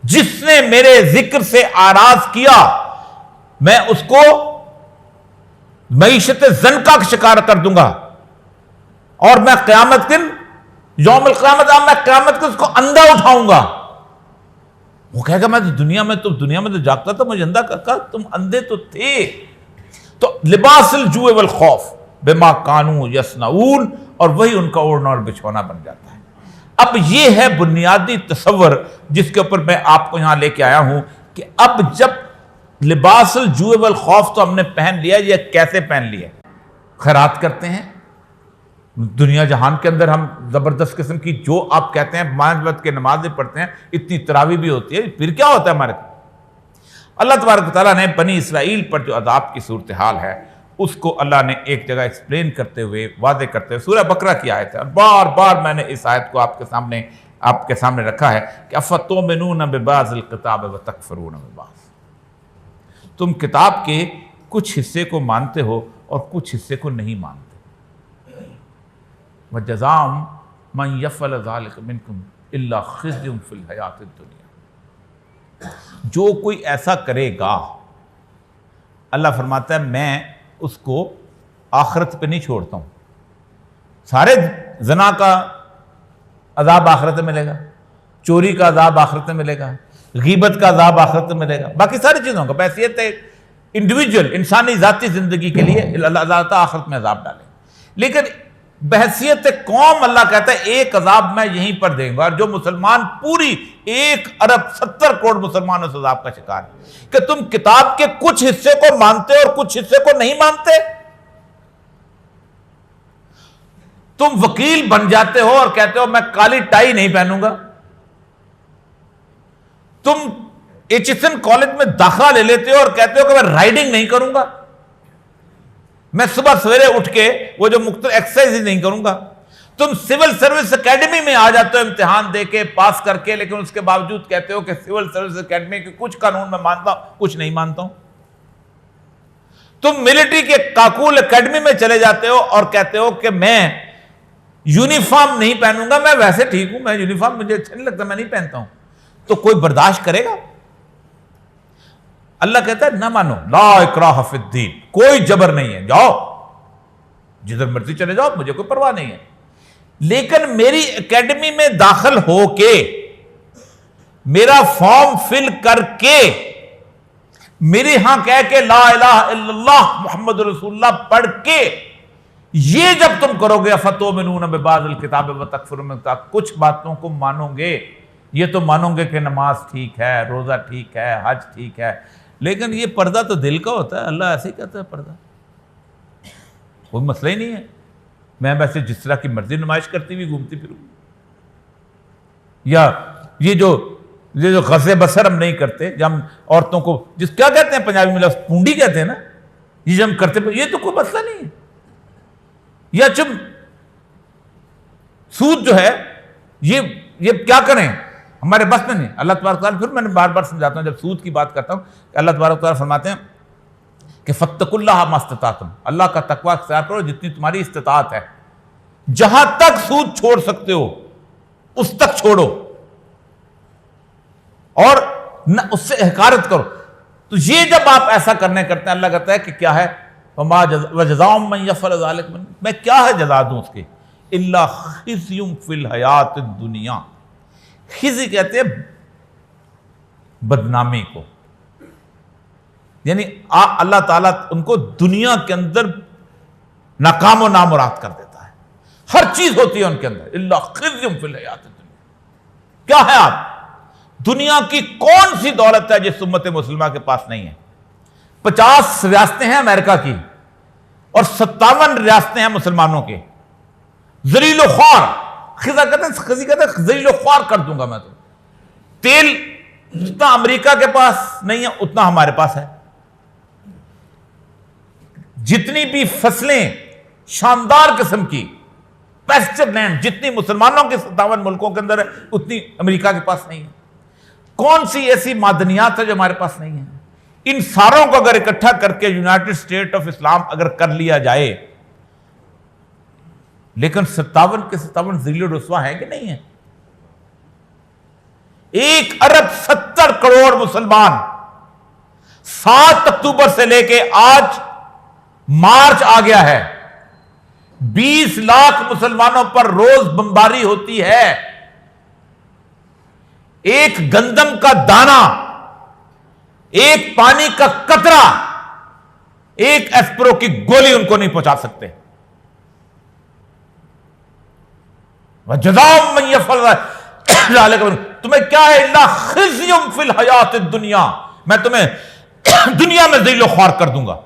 جس نے میرے ذکر سے آراز کیا میں اس کو معیشت زنکا کا شکار کر دوں گا, اور میں قیامت دن یوم القیامت میں قیامت کے اس کو اندھا اٹھاؤں گا. وہ کہے گا میں تو دنیا میں تو جاگتا تھا, مجھے اندھا کہا تم اندھے تو تھے. تو لباس الجوع والخوف بما کانوا یصنعون, اور وہی ان کا اوڑھنا اور بچھونا بن جاتا ہے. اب یہ ہے بنیادی تصور جس کے اوپر میں آپ کو یہاں لے کے آیا ہوں کہ اب جب لباس الجوع والخوف تو ہم نے پہن لیا, یہ کیسے پہن لیا؟ خیرات کرتے ہیں, دنیا جہان کے اندر ہم زبردست قسم کی جو آپ کہتے ہیں 5 وقت کے نمازیں پڑھتے ہیں, اتنی تراویح بھی ہوتی ہے, پھر کیا ہوتا ہے ہمارے کو؟ اللہ تبارک تعالیٰ نے بنی اسرائیل پر جو عذاب کی صورتحال ہے اس کو اللہ نے ایک جگہ ایکسپلین کرتے ہوئے, واضح کرتے ہوئے, سورہ بقرہ کی آیت ہے, اور بار بار میں نے اس آیت کو آپ کے سامنے رکھا ہے کہ افتؤمنون ببعض الکتاب وتکفرون ببعض. تم کتاب کے کچھ حصے کو مانتے ہو اور کچھ حصے کو نہیں مانتے. وجزاؤہم من یفعل ذلک منکم الا خزی فی الحیاۃ الدنیا. جو کوئی ایسا کرے گا, اللہ فرماتا ہے میں اس کو آخرت پہ نہیں چھوڑتا ہوں. سارے زنا کا عذاب آخرت میں ملے گا, چوری کا عذاب آخرت میں ملے گا, غیبت کا عذاب آخرت میں ملے گا, باقی ساری چیزوں کا. بحیثیت انڈیویجول انسانی ذاتی زندگی کے لیے اللہ تعالیٰ آخرت میں عذاب ڈالے, لیکن بحیثیت قوم اللہ کہتا ہے ایک عذاب میں یہیں پر دیں گا. اور جو مسلمان پوری 1 ارب 70 کروڑ مسلمان اس عذاب کا شکار ہے کہ تم کتاب کے کچھ حصے کو مانتے اور کچھ حصے کو نہیں مانتے. تم وکیل بن جاتے ہو اور کہتے ہو میں کالی ٹائی نہیں پہنوں گا. تم ایچسن کالج میں داخلہ لے لیتے ہو اور کہتے ہو کہ میں رائڈنگ نہیں کروں گا، میں صبح سویرے اٹھ کے وہ جو مختلف ایکسرسائز ہی نہیں کروں گا۔ تم سول سروس اکیڈمی میں آ جاتے ہو امتحان دے کے پاس کر کے، لیکن اس کے باوجود کہتے ہو کہ سول سروس اکیڈمی کے کچھ قانون میں مانتا ہوں، کچھ نہیں مانتا ہوں۔ تم ملٹری کے کاکول اکیڈمی میں چلے جاتے ہو اور کہتے ہو کہ میں یونیفارم نہیں پہنوں گا، میں ویسے ٹھیک ہوں، میں یونیفارم مجھے اچھا نہیں لگتا، میں نہیں پہنتا ہوں۔ تو کوئی برداشت کرے گا؟ اللہ کہتا ہے نہ مانو، لا اکراہ فی الدین، کوئی جبر نہیں ہے، جاؤ جدھر مرضی چلے جاؤ، مجھے کوئی پرواہ نہیں ہے۔ لیکن میری اکیڈمی میں داخل ہو کے، میرا فارم فل کر کے، میرے ہاں کہہ کے لا الہ الا اللہ محمد رسول اللہ پڑھ کے، یہ جب تم کرو گے فتؤمنون ببعض الکتاب وتکفرون ببعض، کچھ باتوں کو مانو گے، یہ تو مانو گے کہ نماز ٹھیک ہے، روزہ ٹھیک ہے، حج ٹھیک ہے، لیکن یہ پردہ تو دل کا ہوتا ہے۔ اللہ ایسے ہی کہتا ہے پردہ کوئی مسئلہ ہی نہیں ہے، میں ویسے جس طرح کی مرضی نمائش کرتی ہوئی گھومتی پھروں، یا یہ جو غض بصر ہم نہیں کرتے، جب ہم عورتوں کو کیا کہتے ہیں پنجابی میں لفظ پونڈی کہتے ہیں نا، یہ جو ہم کرتے، یہ تو کوئی مسئلہ نہیں ہے۔ یا سود جو ہے یہ کیا کریں، ہمارے بس میں نہیں۔ اللہ تبارک تعالیٰ، پھر میں نے بار بار سمجھاتا ہوں جب سود کی بات کرتا ہوں کہ اللہ تبارک تعالیٰ فرماتے ہیں کہ فاتقوا اللہ ما استطعتم، اللہ کا تقوی اختیار کرو جتنی تمہاری استطاعت ہے، جہاں تک سود چھوڑ سکتے ہو اس تک چھوڑو، اور اس سے حقارت کرو۔ تو یہ جب آپ ایسا کرتے ہیں، اللہ کہتا ہے کہ کیا ہے، وَجَزَاءُ مَن يَفْعَلُ ذَلِكَ، میں کیا ہے جزا دوں اس کے، إِلَّا خِزْيٌ فِي الْحَيَاةِ الدُّنْيَا، خزی کہتے ہیں بدنامی کو، یعنی اللہ تعالیٰ ان کو دنیا کے اندر ناکام و نامراد کر دیتا ہے، ہر چیز ہوتی ہے ان کے اندر، إِلَّا خِزْيٌ فِي الْحَيَاةِ الدُّنْيَا۔ کیا ہے آپ، دنیا کی کون سی دولت ہے جس امت مسلمہ کے پاس نہیں ہے؟ 50 ریاستیں ہیں امریکہ کی اور 57 ریاستیں ہیں مسلمانوں کے، ذلیل و خوار، خزی کہتے ہیں ذلیل و خوار کر دوں گا میں تو۔ تیل جتنا امریکہ کے پاس نہیں ہے اتنا ہمارے پاس ہے، جتنی بھی فصلیں شاندار قسم کی پیسچر لینڈ جتنی مسلمانوں کے 57 ملکوں کے اندر ہے اتنی امریکہ کے پاس نہیں ہے۔ کون سی ایسی معدنیات ہے جو ہمارے پاس نہیں ہے؟ ان ساروں کو اگر اکٹھا کر کے یونائٹڈ اسٹیٹ آف اسلام اگر کر لیا جائے، لیکن 57 کے 57 ذلیل و رسوا ہیں کہ نہیں ہیں؟ 1 ارب 70 کروڑ مسلمان 7 اکتوبر سے لے کے آج مارچ آ گیا ہے، 20 لاکھ مسلمانوں پر روز بمباری ہوتی ہے، ایک گندم کا دانہ، ایک پانی کا قطرہ، ایک ایسپرو کی گولی ان کو نہیں پہنچا سکتے۔ وَجَزَاءُ مَن يَفْعَلُ ذَلِكَ، تمہیں کیا ہے، إِلَّا خِزْيٌ فِي الْحَيَاةِ الدُّنْيَا، میں تمہیں دنیا میں ذلیل و خوار کر دوں گا۔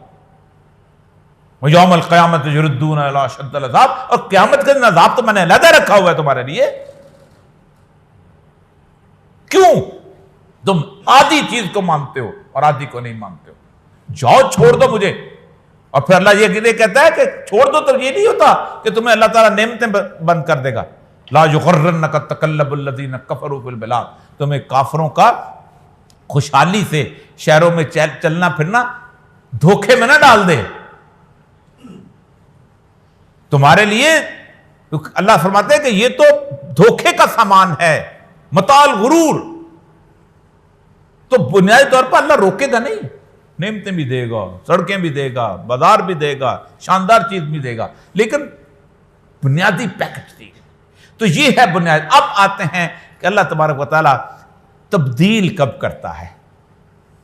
وَيَوْمَ الْقِيَامَةِ يُرَدُّونَ إِلَىٰ أَشَدِّ الْعَذَابِ، اور قیامت کا دن عذاب تو میں نے علیحدہ رکھا ہوا ہے تمہارے لیے۔ کیوں تم آدھی چیز کو مانتے ہو اور آدھی کو نہیں مانتے ہو؟ جاؤ چھوڑ دو مجھے۔ اور پھر اللہ یہ کہتا ہے کہ چھوڑ دو تو یہ نہیں ہوتا کہ تمہیں اللہ تعالیٰ نعمتیں بند کر دے گا۔ لا یغرنک تقلب الذین کفروا فی البلاد، تمہیں کافروں کا خوشحالی سے شہروں میں چلنا پھرنا دھوکے میں نہ ڈال دے تمہارے لیے۔ اللہ فرماتے ہیں کہ یہ تو دھوکے کا سامان ہے، متاع الغرور۔ تو بنیادی طور پر اللہ روکے گا نہیں، نعمتیں بھی دے گا، سڑکیں بھی دے گا، بازار بھی دے گا، شاندار چیز بھی دے گا، لیکن بنیادی پیکج دے گا۔ تو یہ ہے بنیاد۔ اب آتے ہیں کہ اللہ تبارک و تعالیٰ تبدیل کب کرتا ہے،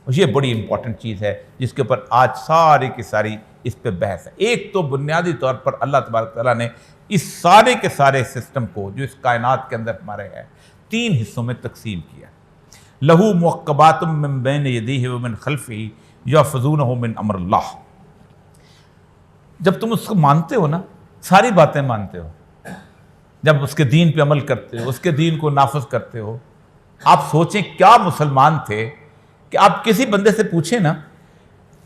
یہ بڑی امپورٹنٹ چیز ہے جس کے اوپر آج ساری کی ساری اس پہ بحث ہے۔ ایک تو بنیادی طور پر اللہ تبارک و تعالیٰ نے اس سارے کے سارے سسٹم کو جو اس کائنات کے اندر ہمارے ہے 3 حصوں میں تقسیم کیا۔ لہو معقبات من بین یدیہ ومن خلفہ یحفظونہ من امر اللہ۔ جب تم اس کو مانتے ہو نا، ساری باتیں مانتے ہو، جب اس کے دین پہ عمل کرتے ہو، اس کے دین کو نافذ کرتے ہو، آپ سوچیں کیا مسلمان تھے کہ آپ کسی بندے سے پوچھیں نا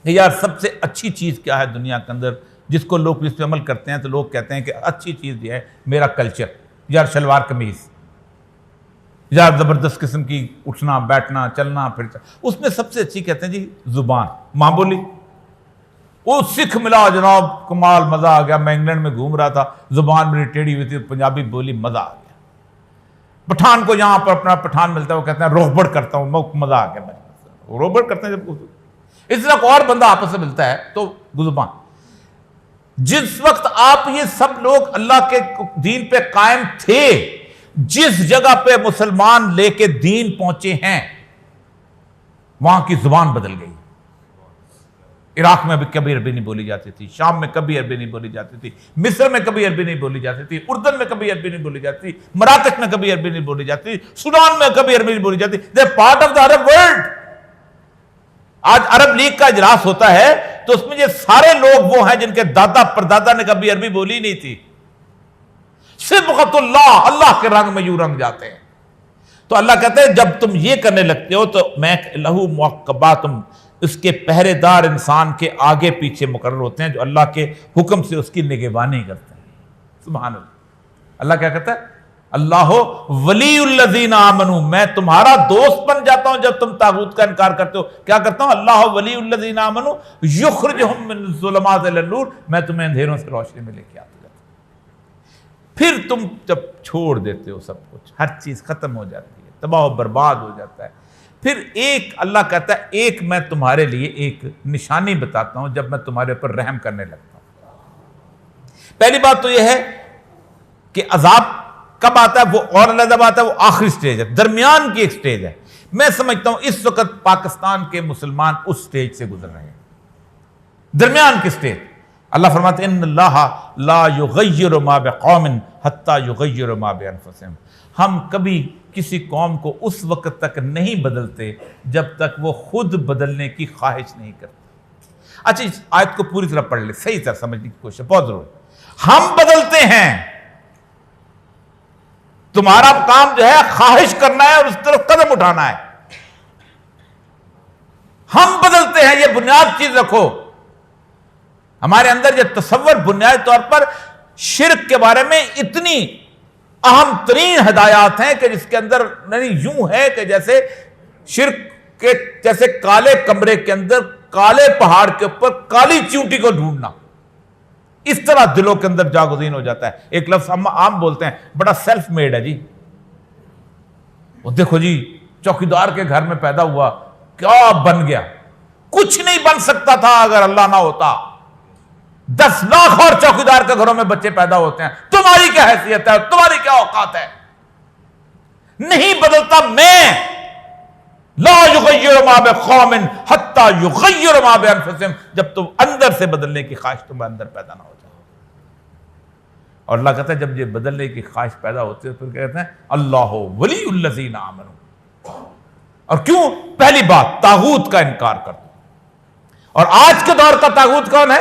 کہ یار سب سے اچھی چیز کیا ہے دنیا کے اندر جس کو لوگ اس پہ عمل کرتے ہیں، تو لوگ کہتے ہیں کہ اچھی چیز یہ ہے میرا کلچر، یار شلوار قمیض، یار زبردست قسم کی اٹھنا بیٹھنا چلنا پھرنا۔ اس میں سب سے اچھی کہتے ہیں جی زبان، ماں بولی۔ وہ سکھ ملا جناب، کمال، مزہ آ گیا۔ میں انگلینڈ میں گھوم رہا تھا، زبان میری ٹیڑھی ہوئی تھی، پنجابی بولی، مزہ آ گیا۔ پٹھان کو یہاں پر اپنا پٹھان ملتا ہے، وہ کہتے ہیں روغبڑ کرتا ہوں، مزہ آ گیا۔ روغبڑ کرتے ہیں جب اس طرح اور بندہ آپس سے ملتا ہے تو زبان۔ جس وقت آپ یہ سب لوگ اللہ کے دین پہ قائم تھے، جس جگہ پہ مسلمان لے کے دین پہنچے ہیں وہاں کی زبان بدل گئی۔ عراق میں بھی کبھی عربی نہیں بولی جاتی تھی، شام میں کبھی عربی نہیں بولی جاتی تھی، مصر میں کبھی عربی نہیں بولی جاتی تھی، اردن میں کبھی عربی نہیں بولی جاتی، مراکش میں کبھی عربی نہیں بولی جاتی، سوڈان میں کبھی عربی نہیں بولی جاتی۔ They are part of the Arab world. آج عرب لیگ کا اجلاس ہوتا ہے تو اس میں یہ سارے لوگ وہ ہیں جن کے دادا پردادا نے کبھی عربی بولی نہیں تھی۔ صبغۃ اللہ، اللہ کے رنگ میں یوں رنگ جاتے ہیں۔ تو اللہ کہتے ہیں جب تم یہ کرنے لگتے ہو تو میں لہو معقبات، اس کے پہرے دار انسان کے آگے پیچھے مقرر ہوتے ہیں جو اللہ کے حکم سے اس کی نگہبانی کرتے ہیں۔ سبحان اللہ۔ اللہ کیا کہتا ہے؟ اللہ ولی الذین آمنوا، میں تمہارا دوست بن جاتا ہوں جب تم طاغوت کا انکار کرتے ہو۔ کیا کرتا ہوں؟ اللہ ولی الذین آمنوا یخرجہم من الظلمات الی النور، میں تمہیں اندھیروں سے روشنی میں لے کے آتا ہوں۔ پھر تم جب چھوڑ دیتے ہو سب کچھ، ہر چیز ختم ہو جاتی ہے، تباہ و برباد ہو جاتا ہے، پھر ایک اللہ کہتا ہے ایک میں تمہارے لیے ایک نشانی بتاتا ہوں جب میں تمہارے اوپر رحم کرنے لگتا ہوں۔ پہلی بات تو یہ ہے کہ عذاب کب آتا ہے، وہ اور علیحدہ بات ہے، وہ آخری سٹیج ہے، درمیان کی ایک سٹیج ہے۔ میں سمجھتا ہوں اس وقت پاکستان کے مسلمان اس سٹیج سے گزر رہے ہیں، درمیان کی سٹیج۔ اللہ فرماتے ہیں ان اللہ لا یغیر ما بقوم حتی یغیر ما بانفسہم، ہم کبھی کسی قوم کو اس وقت تک نہیں بدلتے جب تک وہ خود بدلنے کی خواہش نہیں کرتے۔ اچھا اس آیت کو پوری طرح پڑھ لیں، صحیح طرح سمجھنے کی کوشش، بہت ضروری۔ ہم بدلتے ہیں، تمہارا کام جو ہے خواہش کرنا ہے اور اس طرف قدم اٹھانا ہے۔ ہم بدلتے ہیں، یہ بنیاد چیز رکھو۔ ہمارے اندر یہ تصور بنیادی طور پر شرک کے بارے میں اتنی اہم ترین ہدایات ہیں کہ جس کے اندر یوں ہے کہ جیسے شرک کے جیسے کالے کمرے کے اندر کالے پہاڑ کے اوپر کالی چیونٹی کو ڈھونڈنا، اس طرح دلوں کے اندر جاگزین ہو جاتا ہے۔ ایک لفظ ہم عام بولتے ہیں، بڑا سیلف میڈ ہے جی، وہ دیکھو جی چوکیدار کے گھر میں پیدا ہوا، کیا بن گیا؟ کچھ نہیں بن سکتا تھا اگر اللہ نہ ہوتا۔ 10 لاکھ اور چوکیدار کے گھروں میں بچے پیدا ہوتے ہیں، تمہاری کیا حیثیت ہے، تمہاری کیا اوقات ہے؟ نہیں بدلتا میں، لا یغیر ما بقوم حتی یغیر ما بانفسہم، جب تم اندر سے بدلنے کی خواہش تمہیں اندر پیدا نہ ہو جائے۔ اور اللہ کہتا ہے جب یہ بدلنے کی خواہش پیدا ہوتی ہے پھر کہتے ہیں اللہ ولی الذین آمنوا۔ اور کیوں؟ پہلی بات طاغوت کا انکار کر دو۔ اور آج کے دور کا طاغوت کون ہے؟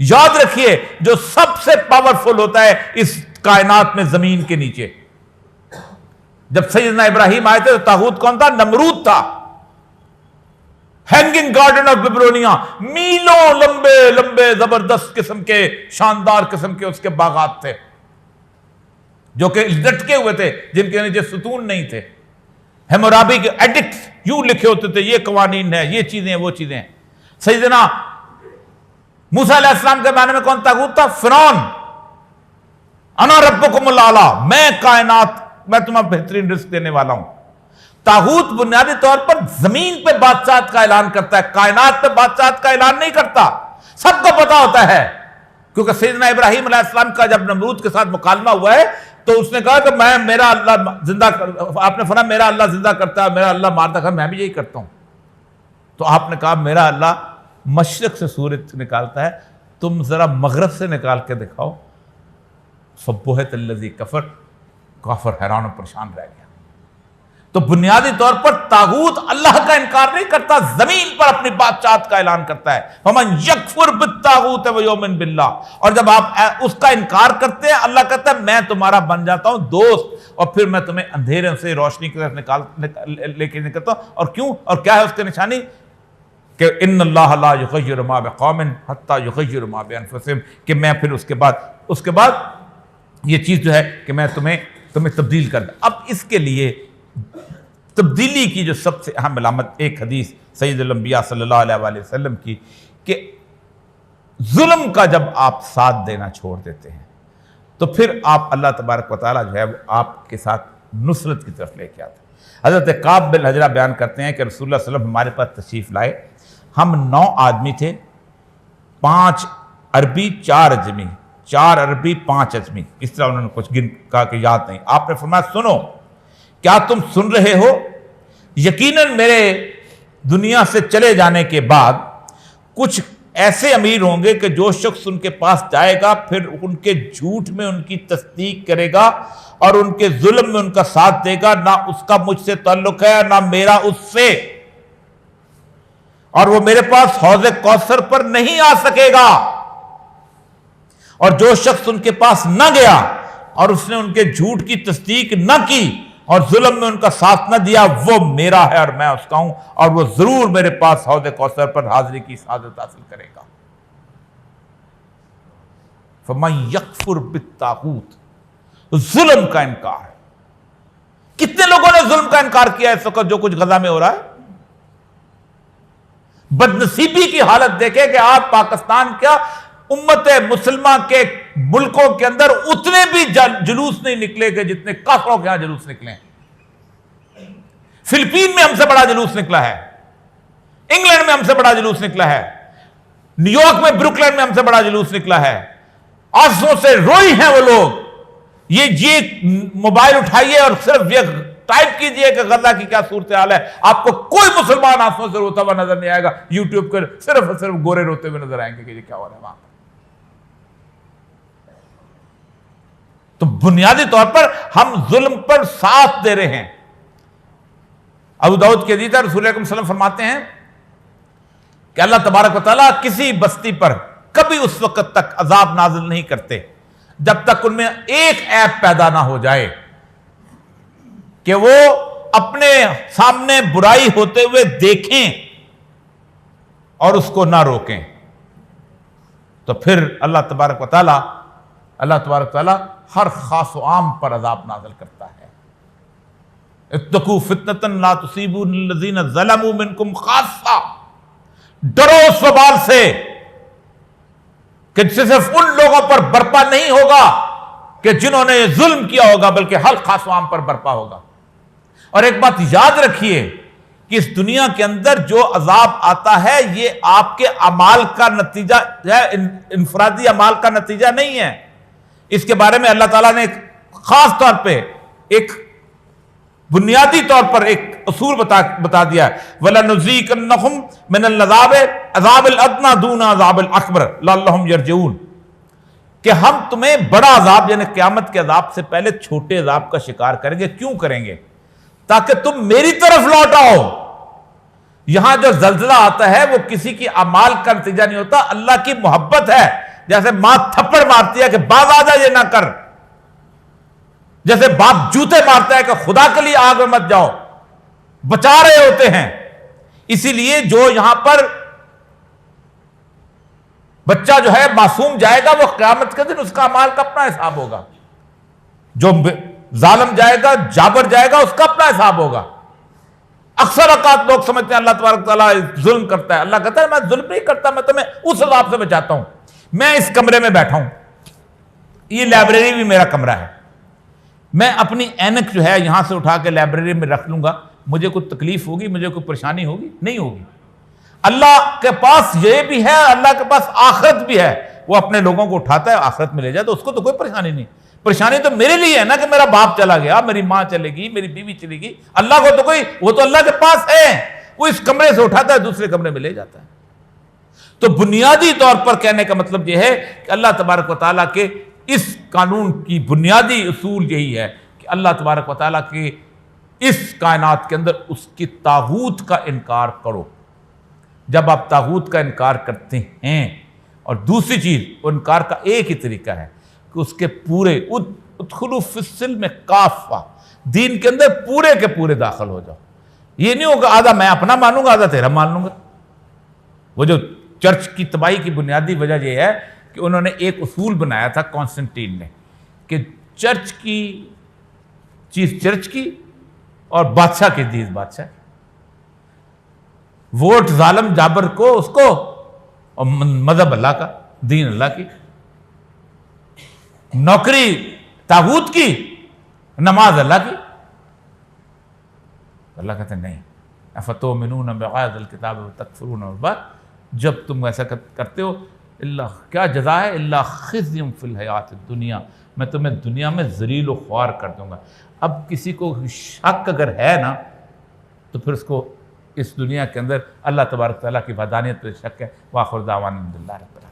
یاد رکھیے جو سب سے پاورفل ہوتا ہے اس کائنات میں زمین کے نیچے۔ جب سیدنا ابراہیم آئے تھے تو طاغوت کون تھا؟ نمرود تھا۔ ہینگنگ گارڈن آف بیبلونیا، میلوں لمبے لمبے زبردست قسم کے شاندار قسم کے اس کے باغات تھے جو کہ لٹکے ہوئے تھے، جن کے نیچے ستون نہیں تھے۔ ہیمورابی کے ایڈکٹس یوں لکھے ہوتے تھے، یہ قوانین ہیں، یہ چیزیں ہیں، وہ چیزیں ہیں۔ سیدنا موسیٰ علیہ السلام کے معنی میں کون طاغوت تھا؟ فرعون۔ انا ربکم الاعلی، میں کائنات، میں تمہیں بہترین رزق دینے والا ہوں۔ طاغوت بنیادی طور پر زمین پہ بادشاہت کا اعلان کرتا ہے، کائنات پہ بادشاہت کا اعلان نہیں کرتا۔ سب کو پتا ہوتا ہے کیونکہ سیدنا ابراہیم علیہ السلام کا جب نمرود کے ساتھ مکالمہ ہوا ہے تو اس نے کہا کہ میرا اللہ زندہ، آپ نے فرمایا میرا اللہ زندہ کرتا ہے، میرا اللہ مارتا ہے، میں بھی یہی کرتا ہوں۔ تو آپ نے کہا میرا اللہ مشرق سے سورج نکالتا ہے، تم ذرا مغرب سے نکال کے دکھاؤ۔ فبہت الذی کفر، کافر حیران و پریشان رہ گیا۔ تو بنیادی طور پر طاغوت اللہ کا انکار نہیں کرتا، زمین پر اپنی بادشاہت کا اعلان کرتا ہے، فمن یکفر بالطاغوت ویؤمن باللہ، اور جب آپ اس کا انکار کرتے ہیں اللہ کہتا ہے میں تمہارا بن جاتا ہوں دوست، اور پھر میں تمہیں اندھیرے سے روشنی کی طرف لے کے نکلتا ہوں. اور کیوں؟ اور کیا ہے اس کی نشانی؟ کہ ان اللہ لا یغیر ما بقوم حتی یغیر ما بانفسہم، کہ میں پھر اس کے بعد یہ چیز جو ہے کہ میں تمہیں تبدیل کر دوں. اب اس کے لیے تبدیلی کی جو سب سے اہم علامت ایک حدیث سید الانبیاء صلی اللہ علیہ وآلہ وسلم کی، کہ ظلم کا جب آپ ساتھ دینا چھوڑ دیتے ہیں تو پھر آپ اللہ تبارک و تعالیٰ جو ہے وہ آپ کے ساتھ نصرت کی طرف لے کے آتے ہیں. حضرت کعب بن حجرہ بیان کرتے ہیں کہ رسول اللہ صلی اللہ علیہ وسلم ہمارے پاس تشریف لائے، ہم 9 آدمی تھے، 5 عربی 4 عجمی، 4 عربی 5 عجمی، اس طرح انہوں نے کچھ گن کہا کہ یاد نہیں. آپ نے فرمایا سنو، کیا تم سن رہے ہو؟ یقیناً میرے دنیا سے چلے جانے کے بعد کچھ ایسے امیر ہوں گے کہ جو شخص ان کے پاس جائے گا پھر ان کے جھوٹ میں ان کی تصدیق کرے گا اور ان کے ظلم میں ان کا ساتھ دے گا، نہ اس کا مجھ سے تعلق ہے نہ میرا اس سے، اور وہ میرے پاس حوض کوثر پر نہیں آ سکے گا. اور جو شخص ان کے پاس نہ گیا اور اس نے ان کے جھوٹ کی تصدیق نہ کی اور ظلم میں ان کا ساتھ نہ دیا، وہ میرا ہے اور میں اس کا ہوں، اور وہ ضرور میرے پاس حوض کوثر پر حاضری کی سعادت حاصل کرے گا. فَمَن یکفر بالطاغوت، ظلم کا انکار. کتنے لوگوں نے ظلم کا انکار کیا اس وقت جو کچھ غزہ میں ہو رہا ہے؟ بدنصیبی کی حالت دیکھیں کہ آپ پاکستان کیا امت مسلمہ کے ملکوں کے اندر اتنے بھی جلوس نہیں نکلے گے جتنے کافروں کے ہاں جلوس نکلے ہیں. فلپین میں ہم سے بڑا جلوس نکلا ہے، انگلینڈ میں ہم سے بڑا جلوس نکلا ہے، نیو یارک میں بروکلین میں ہم سے بڑا جلوس نکلا ہے. آنسوں سے روئی ہیں وہ لوگ. یہ موبائل اٹھائیے اور صرف یہ ٹائپ کیجئے کہ غزہ کی کیا صورتحال ہے، آپ کو کوئی مسلمان آنسوں سے روتا ہوا نظر نہیں آئے گا. یوٹیوب پر صرف اور صرف گورے روتے ہوئے نظر آئیں گے کہ یہ کیا ہو رہا ہے وہاں. تو بنیادی طور پر ہم ظلم پر ساتھ دے رہے ہیں. ابو داؤد کی حدیث ہے، رسول اکرم صلی اللہ علیہ وسلم فرماتے ہیں کہ اللہ تبارک و تعالیٰ کسی بستی پر کبھی اس وقت تک عذاب نازل نہیں کرتے جب تک ان میں ایک عیب پیدا نہ ہو جائے کہ وہ اپنے سامنے برائی ہوتے ہوئے دیکھیں اور اس کو نہ روکیں. تو پھر اللہ تبارک و تعالیٰ ہر خاص و عام پر عذاب نازل کرتا ہے. اتقوا فتنة لا تصیبن الذین ظلموا منکم خاصہ، ڈرو اس وبال سے کہ صرف ان لوگوں پر برپا نہیں ہوگا کہ جنہوں نے یہ ظلم کیا ہوگا، بلکہ ہر خاص و عام پر برپا ہوگا. اور ایک بات یاد رکھیے کہ اس دنیا کے اندر جو عذاب آتا ہے یہ آپ کے اعمال کا نتیجہ ہے، انفرادی اعمال کا نتیجہ نہیں ہے. اس کے بارے میں اللہ تعالیٰ نے خاص طور پہ ایک بنیادی طور پر ایک اصول بتا دیا ہے، وَلَنُذِيقَنَّهُمْ مِنَ الْعَذَابِ عَذَابِ الْأَدْنَىٰ دُونَ عَذَابِ الْأَكْبَرِ لَعَلَّهُمْ يَرْجِعُونَ، کہ ہم تمہیں بڑا عذاب یعنی قیامت کے عذاب سے پہلے چھوٹے عذاب کا شکار کریں گے. کیوں کریں گے؟ تاکہ تم میری طرف لوٹ آؤ. یہاں جو زلزلہ آتا ہے وہ کسی کی اعمال کا نتیجہ نہیں ہوتا، اللہ کی محبت ہے. جیسے ماں تھپڑ مارتی ہے کہ باز آ جا یہ نہ کر، جیسے باپ جوتے مارتا ہے کہ خدا کے لیے آگ میں مت جاؤ، بچا رہے ہوتے ہیں. اسی لیے جو یہاں پر بچہ جو ہے معصوم جائے گا وہ قیامت کے دن اس کا اعمال کا اپنا حساب ہوگا، جو ظالم جائے گا جابر جائے گا اس کا اپنا حساب ہوگا. اکثر اوقات لوگ سمجھتے ہیں اللہ تبارک تعالیٰ ظلم کرتا ہے. اللہ کہتا ہے میں ظلم نہیں کرتا، میں تمہیں اس عذاب سے بچاتا ہوں. میں اس کمرے میں بیٹھا ہوں، یہ لائبریری بھی میرا کمرہ ہے، میں اپنی اینک جو ہے یہاں سے اٹھا کے لائبریری میں رکھ لوں گا، مجھے کوئی تکلیف ہوگی، مجھے کوئی پریشانی ہوگی؟ نہیں ہوگی. اللہ کے پاس یہ بھی ہے، اللہ کے پاس آخرت بھی ہے، وہ اپنے لوگوں کو اٹھاتا ہے آخرت میں لے جائے تو اس کو تو کوئی پریشانی نہیں. پریشانی تو میرے لیے ہے نا کہ میرا باپ چلا گیا، میری ماں چلے گی، میری بیوی چلے گی. اللہ کو تو کوئی، وہ تو اللہ کے پاس ہے، وہ اس کمرے سے اٹھاتا ہے دوسرے کمرے میں لے جاتا ہے. تو بنیادی طور پر کہنے کا مطلب یہ ہے کہ اللہ تبارک و تعالیٰ کے اس قانون کی بنیادی اصول یہی ہے کہ اللہ تبارک و تعالیٰ کے اس کائنات کے اندر اس کی طاغوت کا انکار کرو۔ جب آپ طاغوت کا انکار کرتے ہیں، اور دوسری چیز انکار کا ایک ہی طریقہ ہے کہ اس کے پورے ادخلوا فی السلم کافہ، دین کے اندر پورے کے پورے داخل ہو جاؤ۔ یہ نہیں ہوگا آدھا میں اپنا مانوں گا آدھا تیرا مان لوں گا۔ وہ جو چرچ کی تباہی کی بنیادی وجہ یہ ہے کہ انہوں نے ایک اصول بنایا تھا کانسٹنٹین نے، کہ چرچ کی چیز چرچ کی اور بادشاہ کی چیز بادشاہ، ووٹ ظالم جابر کو اس کو، اور مذہب اللہ کا، دین اللہ کی، نوکری طاغوت کی، نماز اللہ کی۔ اللہ کہتے ہیں نہیں، افتؤمنون ببعض الکتاب وتکفرون ببعض، جب تم ایسا کرتے ہو اللہ کیا جزا ہے، اللہ خزی فی الحیات الدنیا، میں تمہیں دنیا میں ذلیل و خوار کر دوں گا۔ اب کسی کو شک اگر ہے نا تو پھر اس کو اس دنیا کے اندر اللہ تبارک تعالیٰ کی وحدانیت پہ شک ہے۔ وآخر دعوانا الحمدللہ رب العالمین۔